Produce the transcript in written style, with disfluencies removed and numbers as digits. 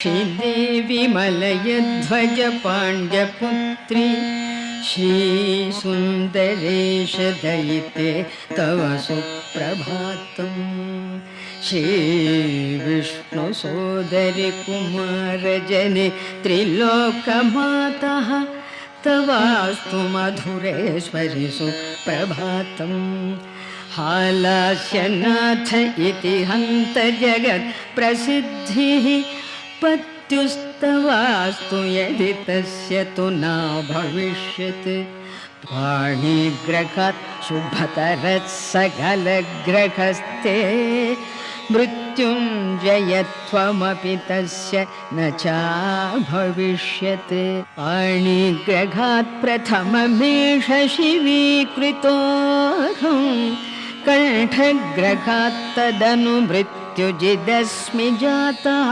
श्रीदेवी मलयध्वज पाण्ड्यपुत्री श्रीसुन्दरेश दयिते तव सुप्रभातम्। श्रीविष्णुसोदरि कुमारजने त्रिलोकमातः तवास्तु मधुरेश्वरि सुप्रभातम्। हालास्यनाथ इति हन्त जगत् प्रसिद्धिः पत्युस्तवास्तु यदि तस्य तु न भविष्यत्। पाणिग्रहात् शुभतरत् सकलग्रहस्ते मृत्युञ्जयत्वमपि तस्य न च भविष्यत्। पाणिग्रहात् प्रथममेष शिवीकृतोऽहम् कण्ठग्रहात् तदनु मृत्युजिदस्मि जातः।